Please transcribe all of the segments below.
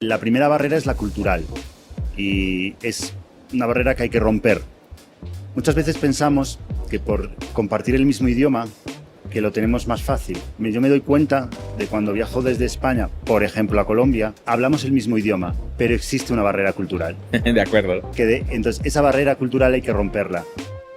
La primera barrera es la cultural y es una barrera que hay que romper. Muchas veces pensamos que por compartir el mismo idioma, que lo tenemos más fácil. Yo me doy cuenta de cuando viajo desde España, por ejemplo, a Colombia, hablamos el mismo idioma, pero existe una barrera cultural. De acuerdo. Entonces, esa barrera cultural hay que romperla.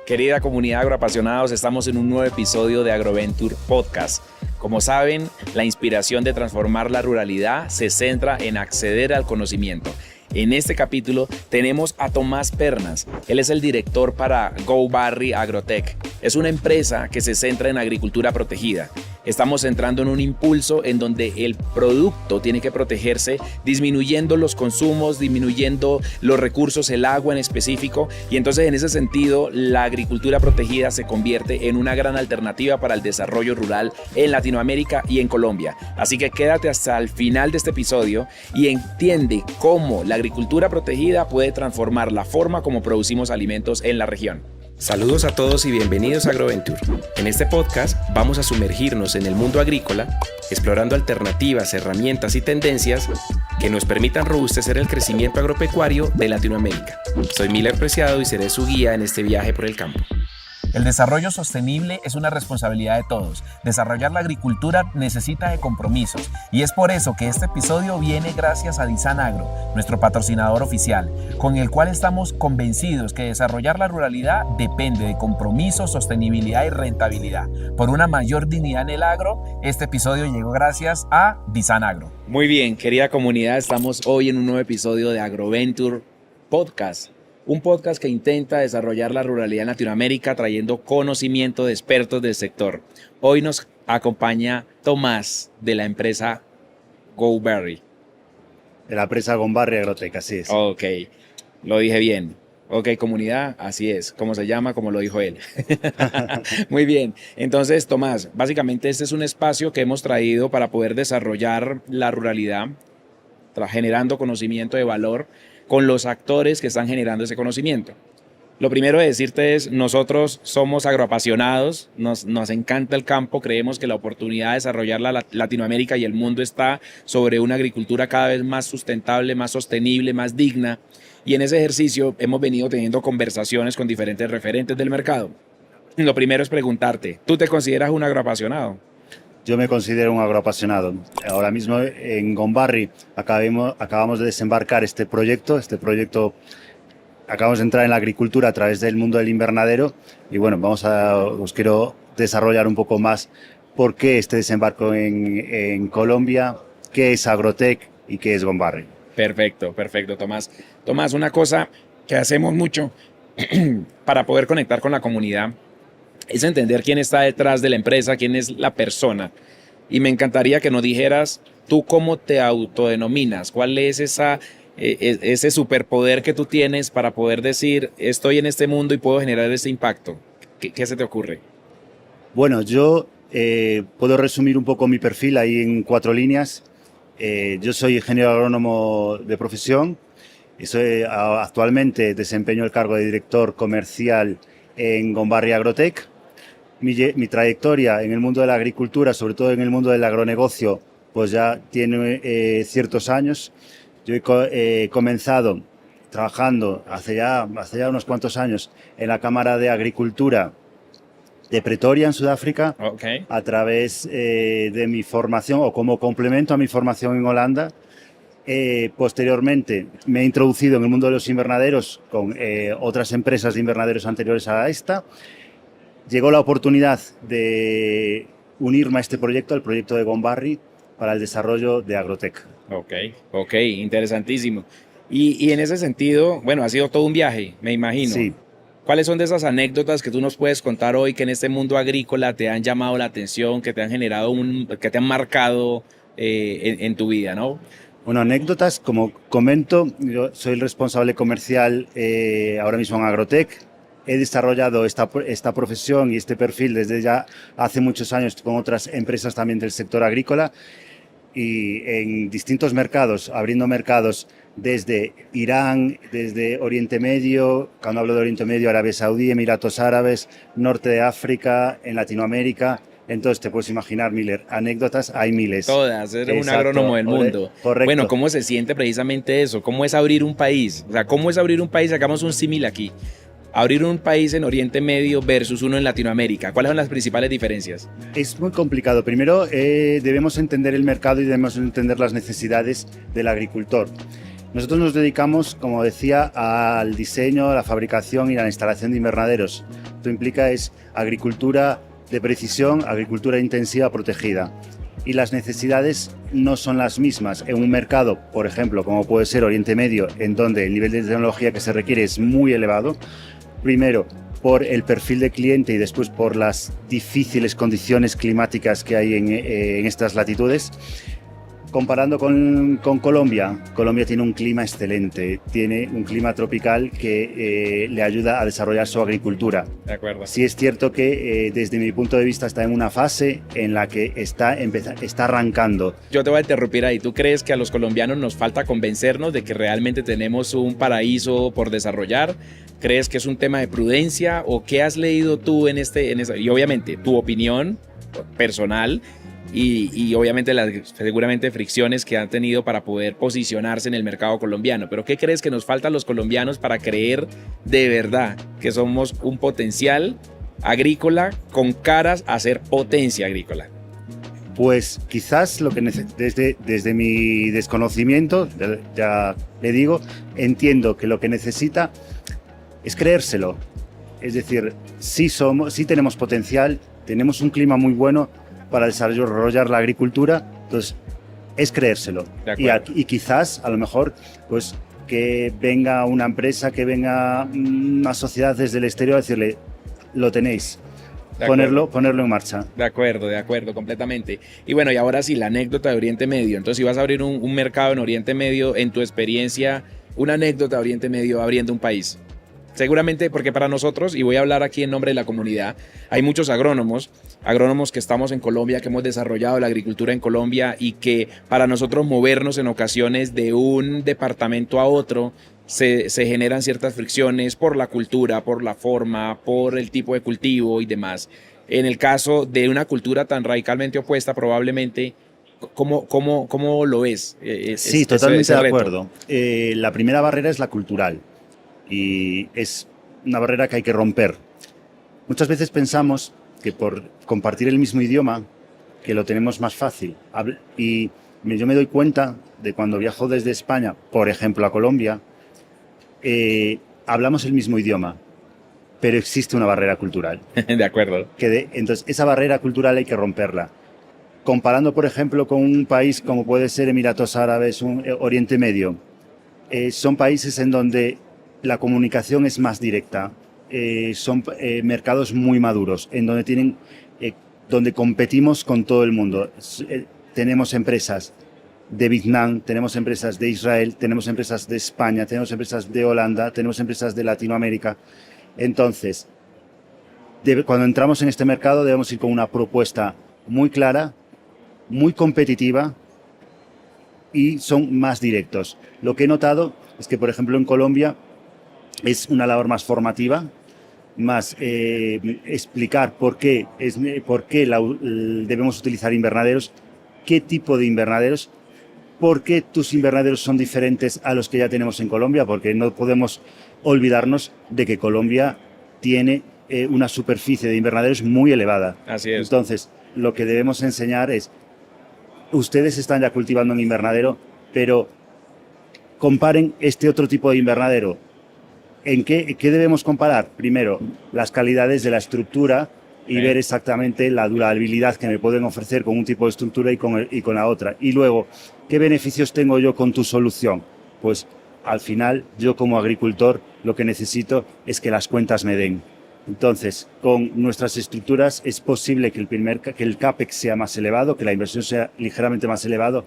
Querida comunidad agroapasionados, estamos en un nuevo episodio de Agroventure Podcast. Como saben, la inspiración de transformar la ruralidad se centra en acceder al conocimiento. En este capítulo tenemos a Tomás Pernas. Él es el director para Go Barry Agrotech. Es una empresa que se centra en agricultura protegida. Estamos entrando en un impulso en donde el producto tiene que protegerse, disminuyendo los consumos, disminuyendo los recursos, el agua en específico. Y entonces, en ese sentido, la agricultura protegida se convierte en una gran alternativa para el desarrollo rural en Latinoamérica y en Colombia. Así que quédate hasta el final de este episodio y entiende cómo la agricultura protegida puede transformar la forma como producimos alimentos en la región. Saludos a todos y bienvenidos a Agroventure. En este podcast vamos a sumergirnos en el mundo agrícola, explorando alternativas, herramientas y tendencias que nos permitan robustecer el crecimiento agropecuario de Latinoamérica. Soy Miller Preciado y seré su guía en este viaje por el campo. El desarrollo sostenible es una responsabilidad de todos. Desarrollar la agricultura necesita de compromisos y es por eso que este episodio viene gracias a Disan Agro, nuestro patrocinador oficial, con el cual estamos convencidos que desarrollar la ruralidad depende de compromiso, sostenibilidad y rentabilidad. Por una mayor dignidad en el agro, este episodio llegó gracias a Disan Agro. Muy bien, querida comunidad, estamos hoy en un nuevo episodio de Agroventure Podcast. Un podcast que intenta desarrollar la ruralidad en Latinoamérica trayendo conocimiento de expertos del sector. Hoy nos acompaña Tomás de la empresa Go Barry. De la empresa Go Barry Agrotech, así es. Ok, lo dije bien. Ok, comunidad, así es. Como se llama, como lo dijo él. Muy bien. Entonces, Tomás, básicamente este es un espacio que hemos traído para poder desarrollar la ruralidad, generando conocimiento de valor con los actores que están generando ese conocimiento. Lo primero de decirte es, nosotros somos agroapasionados, nos encanta el campo, creemos que la oportunidad de desarrollar la Latinoamérica y el mundo está sobre una agricultura cada vez más sustentable, más sostenible, más digna. Y en ese ejercicio hemos venido teniendo conversaciones con diferentes referentes del mercado. Lo primero es preguntarte, ¿tú te consideras un agroapasionado? Yo me considero un agroapasionado. Ahora mismo en Go Barry acabamos de desembarcar este proyecto. Acabamos de entrar en la agricultura a través del mundo del invernadero y bueno, os quiero desarrollar un poco más por qué este desembarco en Colombia, qué es Agrotech y qué es Go Barry. Perfecto, Tomás. Tomás, una cosa que hacemos mucho para poder conectar con la comunidad es entender quién está detrás de la empresa, quién es la persona. Y me encantaría que nos dijeras tú cómo te autodenominas, cuál es ese superpoder que tú tienes para poder decir estoy en este mundo y puedo generar ese impacto. ¿Qué se te ocurre? Bueno, yo puedo resumir un poco mi perfil ahí en 4 líneas. Yo soy ingeniero agrónomo de profesión y actualmente desempeño el cargo de director comercial en Go Barry Agrotech. Mi trayectoria en el mundo de la agricultura, sobre todo en el mundo del agronegocio, pues ya tiene ciertos años. Yo he comenzado trabajando hace ya unos cuantos años en la Cámara de Agricultura de Pretoria, en Sudáfrica, Okay. A través de mi formación o como complemento a mi formación en Holanda. Posteriormente me he introducido en el mundo de los invernaderos con otras empresas de invernaderos anteriores a esta. Llegó la oportunidad de unirme a este proyecto, al proyecto de Go Barry, para el desarrollo de Agrotech. Ok, interesantísimo. Y en ese sentido, bueno, ha sido todo un viaje, me imagino. Sí. ¿Cuáles son de esas anécdotas que tú nos puedes contar hoy que en este mundo agrícola te han llamado la atención, que te han generado, que te han marcado en tu vida, ¿no? Bueno, anécdotas, como comento, yo soy el responsable comercial ahora mismo en Agrotech. He desarrollado esta profesión y este perfil desde ya hace muchos años con otras empresas también del sector agrícola y en distintos mercados, abriendo mercados desde Irán, desde Oriente Medio, cuando hablo de Oriente Medio, Arabia Saudí, Emiratos Árabes, Norte de África, en Latinoamérica Entonces te puedes imaginar, Miller, anécdotas hay miles. Todas, eres un agrónomo del mundo. Correcto. Bueno, ¿cómo se siente precisamente eso? ¿Cómo es abrir un país? O sea, ¿cómo es abrir un país? Hagamos un símil aquí. Abrir un país en Oriente Medio versus uno en Latinoamérica. ¿Cuáles son las principales diferencias? Es muy complicado. Primero, debemos entender el mercado y debemos entender las necesidades del agricultor. Nosotros nos dedicamos, como decía, al diseño, a la fabricación y a la instalación de invernaderos. Esto implica agricultura de precisión, agricultura intensiva protegida. Y las necesidades no son las mismas en un mercado, por ejemplo, como puede ser Oriente Medio, en donde el nivel de tecnología que se requiere es muy elevado. Primero, por el perfil de cliente y después por las difíciles condiciones climáticas que hay en estas latitudes. Comparando con Colombia, Colombia tiene un clima excelente, tiene un clima tropical que le ayuda a desarrollar su agricultura. De acuerdo. Sí es cierto que desde mi punto de vista está en una fase en la que está arrancando. Yo te voy a interrumpir ahí. ¿Tú crees que a los colombianos nos falta convencernos de que realmente tenemos un paraíso por desarrollar? ¿Crees que es un tema de prudencia o qué has leído tú en y obviamente tu opinión personal? Y obviamente seguramente fricciones que han tenido para poder posicionarse en el mercado colombiano. Pero ¿qué crees que nos falta a los colombianos para creer de verdad que somos un potencial agrícola con caras a ser potencia agrícola? Pues quizás lo que desde mi desconocimiento, ya le digo, entiendo que lo que necesita es creérselo. Es decir, sí tenemos potencial, tenemos un clima muy bueno para desarrollar la agricultura, entonces es creérselo. Y quizás, a lo mejor, pues que venga una empresa, que venga una sociedad desde el exterior a decirle, lo tenéis, ponerlo en marcha. De acuerdo, completamente. Y bueno, y ahora sí, la anécdota de Oriente Medio. Entonces, si vas a abrir un mercado en Oriente Medio, en tu experiencia, una anécdota de Oriente Medio abriendo un país. Seguramente porque para nosotros, y voy a hablar aquí en nombre de la comunidad, hay muchos agrónomos que estamos en Colombia, que hemos desarrollado la agricultura en Colombia y que para nosotros movernos en ocasiones de un departamento a otro se generan ciertas fricciones por la cultura, por la forma, por el tipo de cultivo y demás. En el caso de una cultura tan radicalmente opuesta, probablemente, ¿cómo lo ves? Sí, totalmente de acuerdo. La primera barrera es la cultural. Y es una barrera que hay que romper. Muchas veces pensamos que por compartir el mismo idioma, que lo tenemos más fácil. Y yo me doy cuenta de cuando viajo desde España, por ejemplo, a Colombia, hablamos el mismo idioma, pero existe una barrera cultural. De acuerdo. Entonces, esa barrera cultural hay que romperla. Comparando, por ejemplo, con un país como puede ser Emiratos Árabes, Oriente Medio, son países en donde la comunicación es más directa, son mercados muy maduros, en donde donde competimos con todo el mundo. Tenemos empresas de Vietnam, tenemos empresas de Israel, tenemos empresas de España, tenemos empresas de Holanda, tenemos empresas de Latinoamérica. Entonces, cuando entramos en este mercado debemos ir con una propuesta muy clara, muy competitiva y son más directos. Lo que he notado es que, por ejemplo, en Colombia, es una labor más formativa, más explicar por qué debemos utilizar invernaderos, qué tipo de invernaderos, por qué tus invernaderos son diferentes a los que ya tenemos en Colombia, porque no podemos olvidarnos de que Colombia tiene una superficie de invernaderos muy elevada. Así es. Entonces, lo que debemos enseñar es, ustedes están ya cultivando un invernadero, pero comparen este otro tipo de invernadero. ¿En qué debemos comparar? Primero, las calidades de la estructura y ver exactamente la durabilidad que me pueden ofrecer con un tipo de estructura y con la otra. Y luego, ¿qué beneficios tengo yo con tu solución? Pues al final, yo como agricultor, lo que necesito es que las cuentas me den. Entonces, con nuestras estructuras es posible que el CAPEX sea más elevado, que la inversión sea ligeramente más elevado,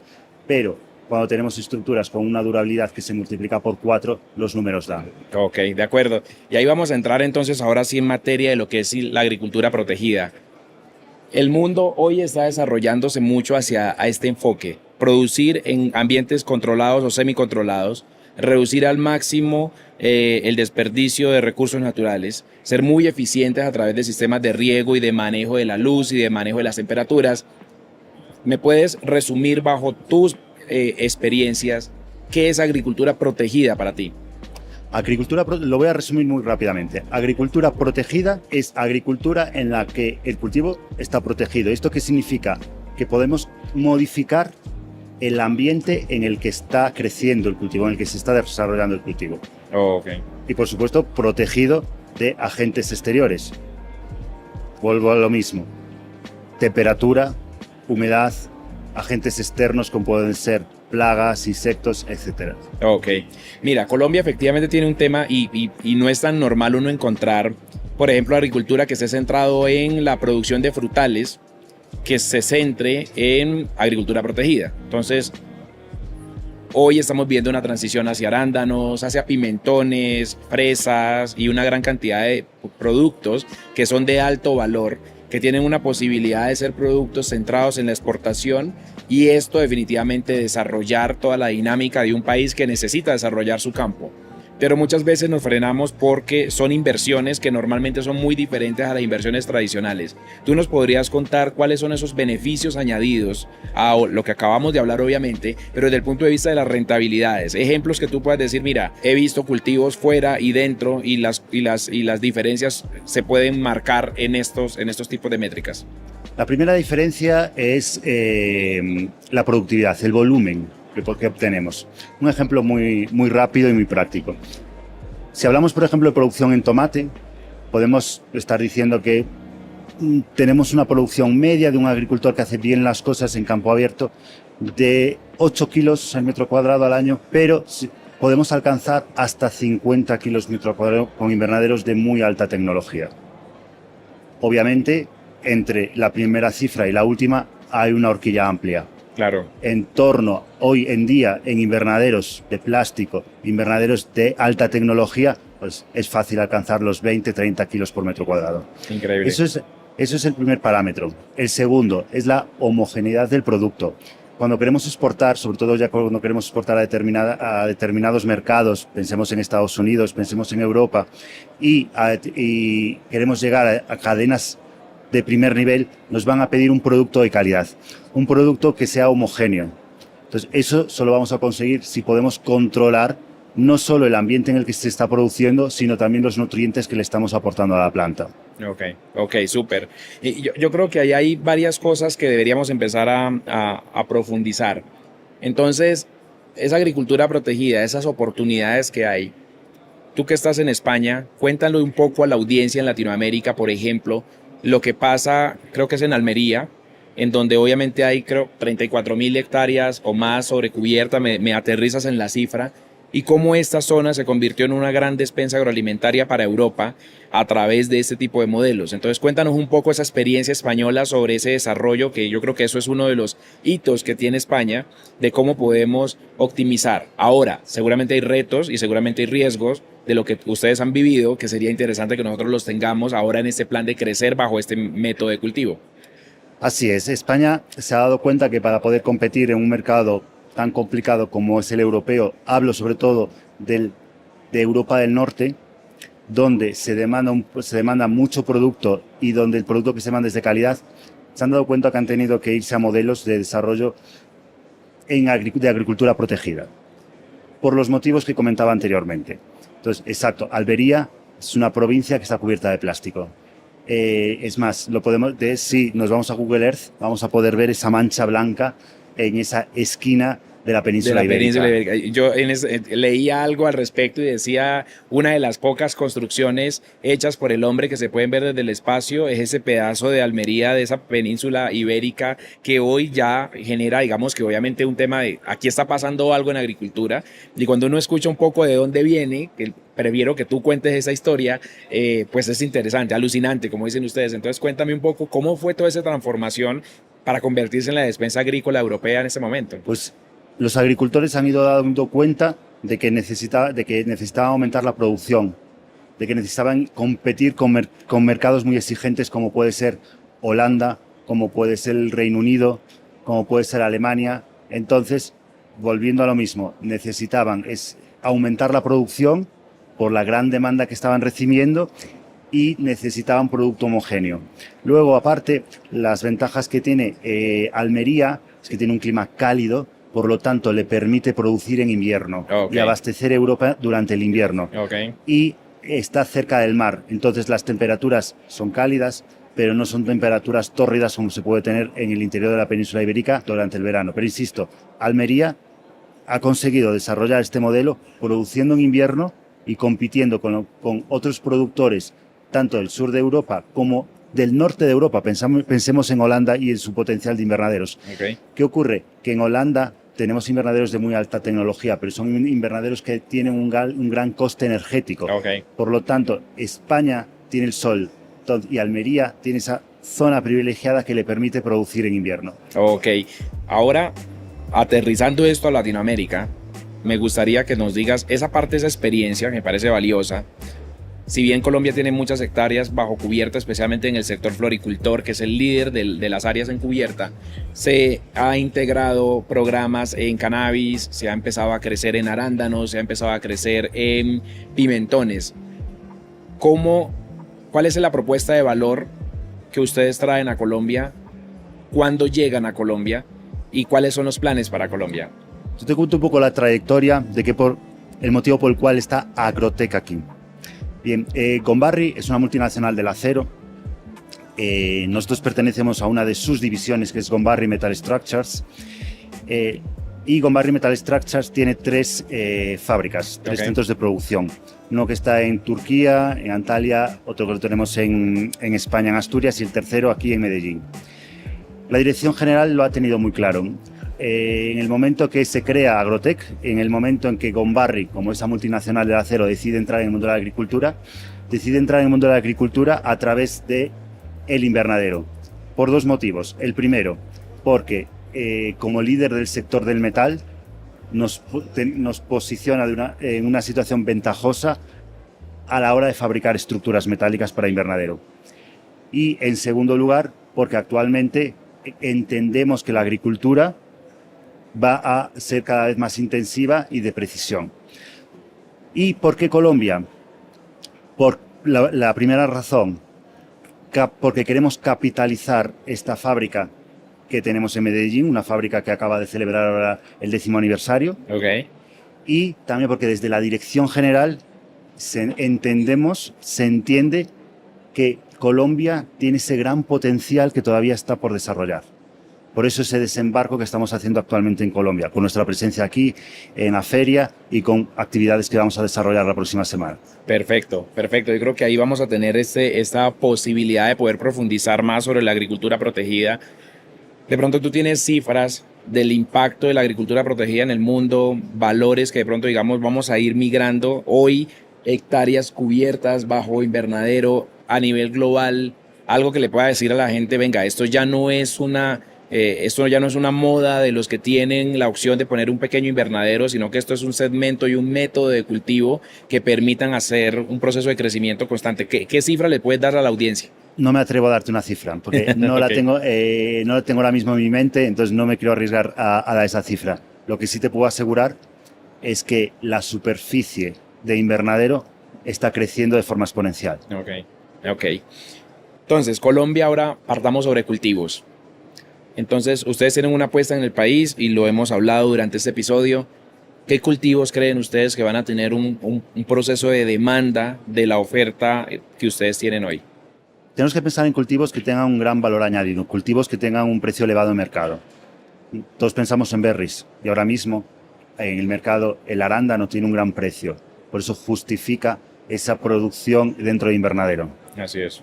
pero cuando tenemos estructuras con una durabilidad que se multiplica por 4, los números dan. Ok, de acuerdo. Y ahí vamos a entrar entonces ahora sí en materia de lo que es la agricultura protegida. El mundo hoy está desarrollándose mucho hacia este enfoque. Producir en ambientes controlados o semicontrolados reducir al máximo el desperdicio de recursos naturales, ser muy eficientes a través de sistemas de riego y de manejo de la luz y de manejo de las temperaturas. ¿Me puedes resumir bajo tus experiencias qué es agricultura protegida para ti? Lo voy a resumir muy rápidamente. Agricultura protegida es agricultura en la que el cultivo está protegido. ¿Esto qué significa? Que podemos modificar el ambiente en el que está creciendo el cultivo, en el que se está desarrollando el cultivo. Okay. Y por supuesto, protegido de agentes exteriores. Vuelvo a lo mismo. Temperatura, humedad, agentes externos como pueden ser plagas, insectos, etc. Ok. Mira, Colombia efectivamente tiene un tema y no es tan normal uno encontrar, por ejemplo, agricultura que esté centrado en la producción de frutales, que se centre en agricultura protegida. Entonces, hoy estamos viendo una transición hacia arándanos, hacia pimentones, fresas y una gran cantidad de productos que son de alto valor, que tienen una posibilidad de ser productos centrados en la exportación, y esto definitivamente desarrollar toda la dinámica de un país que necesita desarrollar su campo. Pero muchas veces nos frenamos porque son inversiones que normalmente son muy diferentes a las inversiones tradicionales. ¿Tú nos podrías contar cuáles son esos beneficios añadidos a lo que acabamos de hablar, obviamente, pero desde el punto de vista de las rentabilidades? Ejemplos que tú puedas decir, mira, he visto cultivos fuera y dentro y las diferencias se pueden marcar en estos tipos de métricas. La primera diferencia es la productividad, el volumen que obtenemos. Un ejemplo muy rápido y muy práctico. Si hablamos, por ejemplo, de producción en tomate, podemos estar diciendo que tenemos una producción media de un agricultor que hace bien las cosas en campo abierto de 8 kilos al metro cuadrado al año, pero podemos alcanzar hasta 50 kilos metro cuadrado con invernaderos de muy alta tecnología. Obviamente, entre la primera cifra y la última hay una horquilla amplia. Claro. En torno, hoy en día, en invernaderos de plástico, invernaderos de alta tecnología, pues es fácil alcanzar los 20-30 kilos por metro cuadrado. Increíble. Eso es el primer parámetro. El segundo es la homogeneidad del producto. Cuando queremos exportar, sobre todo ya cuando queremos exportar a determinados mercados, pensemos en Estados Unidos, pensemos en Europa, y queremos llegar a cadenas de primer nivel, nos van a pedir un producto de calidad, un producto que sea homogéneo. Entonces, eso solo vamos a conseguir si podemos controlar no solo el ambiente en el que se está produciendo, sino también los nutrientes que le estamos aportando a la planta. Ok, súper. Yo creo que ahí hay varias cosas que deberíamos empezar a profundizar. Entonces, esa agricultura protegida, esas oportunidades que hay, tú que estás en España, cuéntalo un poco a la audiencia en Latinoamérica, por ejemplo, lo que pasa, creo que es en Almería, en donde obviamente hay, creo, 34.000 hectáreas o más sobre cubierta, me aterrizas en la cifra, y cómo esta zona se convirtió en una gran despensa agroalimentaria para Europa a través de este tipo de modelos. Entonces, cuéntanos un poco esa experiencia española sobre ese desarrollo, que yo creo que eso es uno de los hitos que tiene España, de cómo podemos optimizar. Ahora, seguramente hay retos y seguramente hay riesgos de lo que ustedes han vivido, que sería interesante que nosotros los tengamos ahora en este plan de crecer bajo este método de cultivo. Así es, España se ha dado cuenta que para poder competir en un mercado tan complicado como es el europeo, hablo sobre todo de Europa del Norte, donde se demanda mucho producto y donde el producto que se manda es de calidad, se han dado cuenta que han tenido que irse a modelos de desarrollo de agricultura protegida, por los motivos que comentaba anteriormente. Entonces, exacto, Almería es una provincia que está cubierta de plástico. Es más, si nos vamos a Google Earth, vamos a poder ver esa mancha blanca en esa esquina de la península ibérica. Yo leía algo al respecto y decía, una de las pocas construcciones hechas por el hombre que se pueden ver desde el espacio es ese pedazo de Almería, de esa península ibérica, que hoy ya genera, digamos que obviamente un tema de, aquí está pasando algo en agricultura, y cuando uno escucha un poco de dónde viene, que prefiero que tú cuentes esa historia, pues es interesante, alucinante, como dicen ustedes. Entonces cuéntame un poco cómo fue toda esa transformación para convertirse en la despensa agrícola europea en este momento. Pues los agricultores han ido dando cuenta de que necesitaban aumentar la producción, de que necesitaban competir con mercados muy exigentes como puede ser Holanda, como puede ser el Reino Unido, como puede ser Alemania. Entonces, volviendo a lo mismo, necesitaban aumentar la producción por la gran demanda que estaban recibiendo y necesitaban producto homogéneo. Luego, aparte, las ventajas que tiene Almería es que tiene un clima cálido, por lo tanto le permite producir en invierno y abastecer Europa durante el invierno. Y está cerca del mar, entonces las temperaturas son cálidas, pero no son temperaturas tórridas como se puede tener en el interior de la península ibérica durante el verano. Pero insisto, Almería ha conseguido desarrollar este modelo produciendo en invierno y compitiendo con otros productores, tanto del sur de Europa como del norte de Europa. Pensemos en Holanda y en su potencial de invernaderos. ¿Qué ocurre? Que en Holanda tenemos invernaderos de muy alta tecnología, pero son invernaderos que tienen un gran coste energético. Por lo tanto, España tiene el sol y Almería tiene esa zona privilegiada que le permite producir en invierno. Ahora, aterrizando esto a Latinoamérica, me gustaría que nos digas esa parte, esa experiencia que me parece valiosa. Si bien Colombia tiene muchas hectáreas bajo cubierta, especialmente en el sector floricultor, que es el líder de las áreas en cubierta, se ha integrado programas en cannabis, se ha empezado a crecer en arándanos, se ha empezado a crecer en pimentones. ¿Cuál es la propuesta de valor que ustedes traen a Colombia? ¿Cuándo llegan a Colombia? ¿Y cuáles son los planes para Colombia? Yo te cuento un poco la trayectoria de el motivo por el cual está Agrotec aquí. Bien, Gombarri es una multinacional del acero. Nosotros pertenecemos a una de sus divisiones, que es Gombarri Metal Structures. Y Gombarri Metal Structures tiene tres fábricas, tres centros de producción. Uno que está en Turquía, en Antalya, otro que lo tenemos en España, en Asturias, y el tercero aquí en Medellín. La dirección general lo ha tenido muy claro. En el momento que se crea Agrotec, en el momento en que Gombarri, como esa multinacional del acero, decide entrar en el mundo de la agricultura, a través de el invernadero, por dos motivos. El primero, porque como líder del sector del metal, nos posiciona en una situación ventajosa a la hora de fabricar estructuras metálicas para invernadero. Y en segundo lugar, porque actualmente entendemos que la agricultura va a ser cada vez más intensiva y de precisión. ¿Y por qué Colombia? Por la primera razón, porque queremos capitalizar esta fábrica que tenemos en Medellín, una fábrica que acaba de celebrar ahora el 10º aniversario. Y también porque desde la dirección general se entiende que Colombia tiene ese gran potencial que todavía está por desarrollar. Por eso ese desembarco que estamos haciendo actualmente en Colombia, con nuestra presencia aquí en la feria y con actividades que vamos a desarrollar la próxima semana. Perfecto. Yo creo que ahí vamos a tener esta posibilidad de poder profundizar más sobre la agricultura protegida. De pronto tú tienes cifras del impacto de la agricultura protegida en el mundo, valores que de pronto, digamos, vamos a ir migrando hoy, hectáreas cubiertas bajo invernadero a nivel global, algo que le pueda decir a la gente, venga, esto ya no es una moda de los que tienen la opción de poner un pequeño invernadero, sino que esto es un segmento y un método de cultivo que permitan hacer un proceso de crecimiento constante. ¿Qué cifra le puedes dar a la audiencia? No me atrevo a darte una cifra, porque no la tengo ahora mismo en mi mente, entonces no me quiero arriesgar a dar esa cifra. Lo que sí te puedo asegurar es que la superficie de invernadero está creciendo de forma exponencial. Ok. Entonces, Colombia, ahora partamos sobre cultivos. Entonces, ustedes tienen una apuesta en el país y lo hemos hablado durante este episodio. ¿Qué cultivos creen ustedes que van a tener un proceso de demanda de la oferta que ustedes tienen hoy? Tenemos que pensar en cultivos que tengan un gran valor añadido, cultivos que tengan un precio elevado en mercado. Todos pensamos en berries y ahora mismo en el mercado el arándano tiene un gran precio. Por eso justifica esa producción dentro de invernadero. Así es.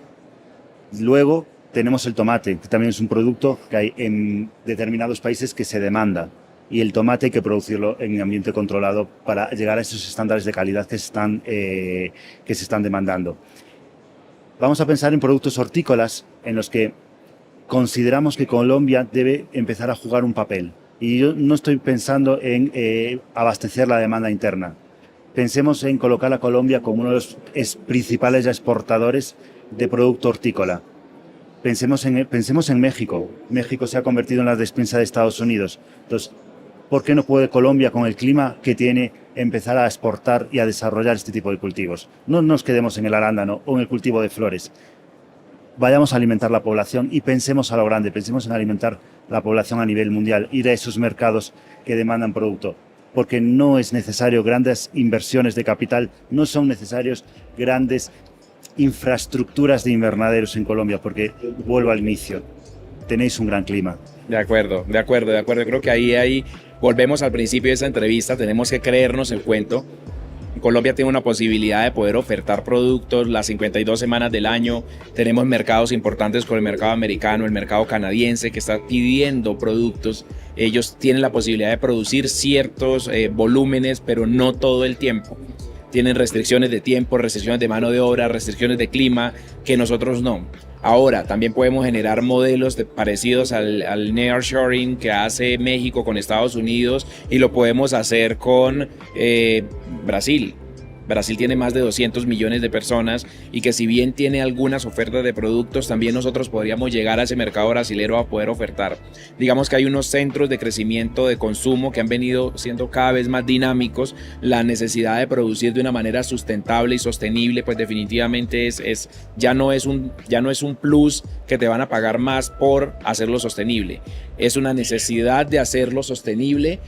Luego tenemos el tomate, que también es un producto que hay en determinados países que se demanda. Y el tomate hay que producirlo en ambiente controlado para llegar a esos estándares de calidad que se están demandando. Vamos a pensar en productos hortícolas en los que consideramos que Colombia debe empezar a jugar un papel. Y yo no estoy pensando en abastecer la demanda interna. Pensemos en colocar a Colombia como uno de los principales exportadores de producto hortícola. Pensemos en México. México se ha convertido en la despensa de Estados Unidos. Entonces, ¿por qué no puede Colombia, con el clima que tiene, empezar a exportar y a desarrollar este tipo de cultivos. No nos quedemos en el arándano o en el cultivo de flores. Vayamos a alimentar la población y pensemos a lo grande, pensemos en alimentar la población a nivel mundial, ir a esos mercados que demandan producto, porque no es necesario grandes inversiones de capital, no son necesarios grandes infraestructuras de invernaderos en Colombia, porque vuelvo al inicio, tenéis un gran clima. De acuerdo. Creo que ahí volvemos al principio de esa entrevista, tenemos que creernos el cuento. Colombia tiene una posibilidad de poder ofertar productos las 52 semanas del año. Tenemos mercados importantes como el mercado americano, el mercado canadiense que está pidiendo productos. Ellos tienen la posibilidad de producir ciertos volúmenes, pero no todo el tiempo. Tienen restricciones de tiempo, restricciones de mano de obra, restricciones de clima, que nosotros no. Ahora, también podemos generar modelos parecidos al nearshoring que hace México con Estados Unidos y lo podemos hacer con Brasil. Brasil tiene más de 200 millones de personas y que si bien tiene algunas ofertas de productos, también nosotros podríamos llegar a ese mercado brasilero a poder ofertar. Digamos que hay unos centros de crecimiento de consumo que han venido siendo cada vez más dinámicos. La necesidad de producir de una manera sustentable y sostenible, pues definitivamente ya no es un plus que te van a pagar más por hacerlo sostenible. Es una necesidad de hacerlo sostenible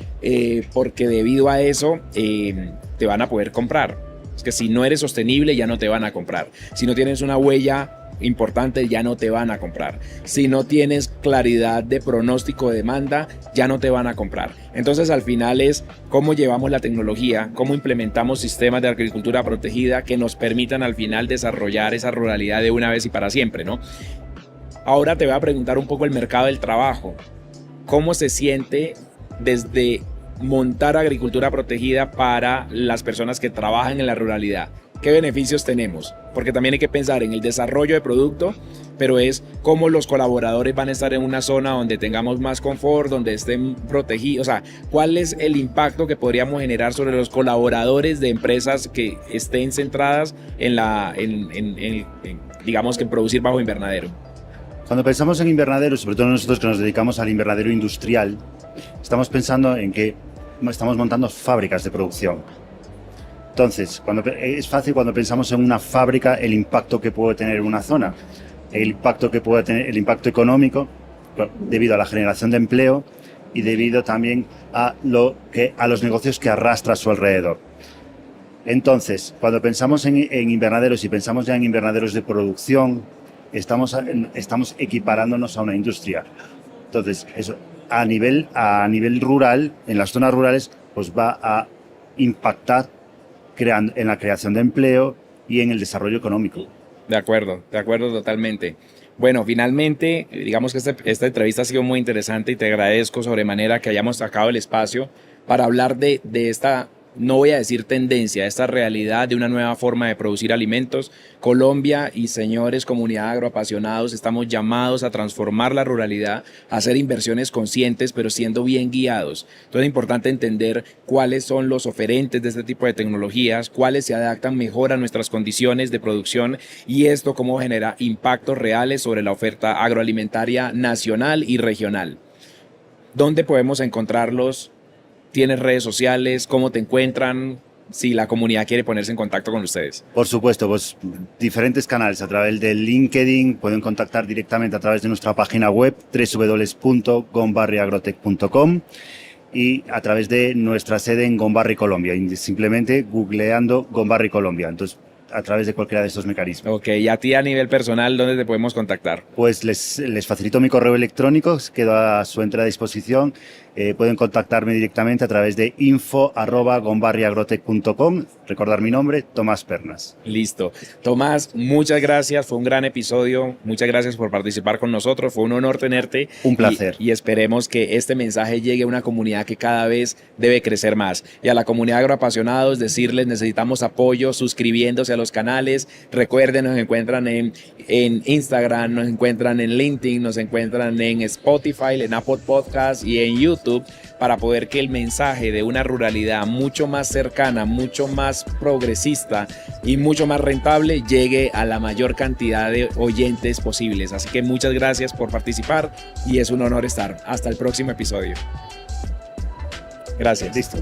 porque debido a eso te van a poder comprar. Es que si no eres sostenible ya no te van a comprar. Si no tienes una huella importante ya no te van a comprar. Si no tienes claridad de pronóstico de demanda ya no te van a comprar. Entonces al final es cómo llevamos la tecnología, cómo implementamos sistemas de agricultura protegida que nos permitan al final desarrollar esa ruralidad de una vez y para siempre, ¿no? Ahora te voy a preguntar un poco el mercado del trabajo. ¿Cómo se siente desde montar agricultura protegida para las personas que trabajan en la ruralidad? ¿Qué beneficios tenemos? Porque también hay que pensar en el desarrollo de producto, pero es cómo los colaboradores van a estar en una zona donde tengamos más confort, donde estén protegidos. O sea, ¿cuál es el impacto que podríamos generar sobre los colaboradores de empresas que estén centradas digamos que en producir bajo invernadero? Cuando pensamos en invernadero, sobre todo nosotros que nos dedicamos al invernadero industrial, estamos pensando en que estamos montando fábricas de producción. Entonces, es fácil cuando pensamos en una fábrica el impacto que puede tener en una zona, el impacto que puede tener, el impacto económico, debido a la generación de empleo y debido también a los negocios que arrastra a su alrededor. Entonces, cuando pensamos en invernaderos y pensamos ya en invernaderos de producción, estamos equiparándonos a una industria. Entonces, eso a nivel rural, en las zonas rurales, pues va a impactar en la creación de empleo y en el desarrollo económico. De acuerdo totalmente. Bueno, finalmente, digamos que esta entrevista ha sido muy interesante y te agradezco sobremanera que hayamos sacado el espacio para hablar de esta, no voy a decir tendencia, esta realidad de una nueva forma de producir alimentos. Colombia y señores comunidad agroapasionados estamos llamados a transformar la ruralidad, a hacer inversiones conscientes, pero siendo bien guiados. Entonces es importante entender cuáles son los oferentes de este tipo de tecnologías, cuáles se adaptan mejor a nuestras condiciones de producción y esto cómo genera impactos reales sobre la oferta agroalimentaria nacional y regional. ¿Dónde podemos encontrarlos? ¿Tienes redes sociales? ¿Cómo te encuentran? Si la comunidad quiere ponerse en contacto con ustedes. Por supuesto, pues diferentes canales. A través de LinkedIn, pueden contactar directamente a través de nuestra página web www.gombarriagrotech.com y a través de nuestra sede en Gombarri, Colombia. Simplemente googleando Gombarri, Colombia. Entonces, a través de cualquiera de estos mecanismos. Ok, y a ti a nivel personal, ¿dónde te podemos contactar? Pues les facilito mi correo electrónico, quedo a su entera disposición. Pueden contactarme directamente a través de info@gombarriagrotech.com. Recordar mi nombre, Tomás Pernas. Listo. Tomás, muchas gracias, fue un gran episodio, muchas gracias por participar con nosotros, fue un honor tenerte. Un placer. Y esperemos que este mensaje llegue a una comunidad que cada vez debe crecer más. Y a la comunidad agroapasionados, decirles, necesitamos apoyo, suscribiéndose a los canales. Recuerden, nos encuentran en Instagram, nos encuentran en LinkedIn, nos encuentran en Spotify, en Apple Podcasts y en YouTube, para poder que el mensaje de una ruralidad mucho más cercana, mucho más progresista y mucho más rentable llegue a la mayor cantidad de oyentes posibles. Así que muchas gracias por participar y es un honor estar. Hasta el próximo episodio. Gracias. Listo.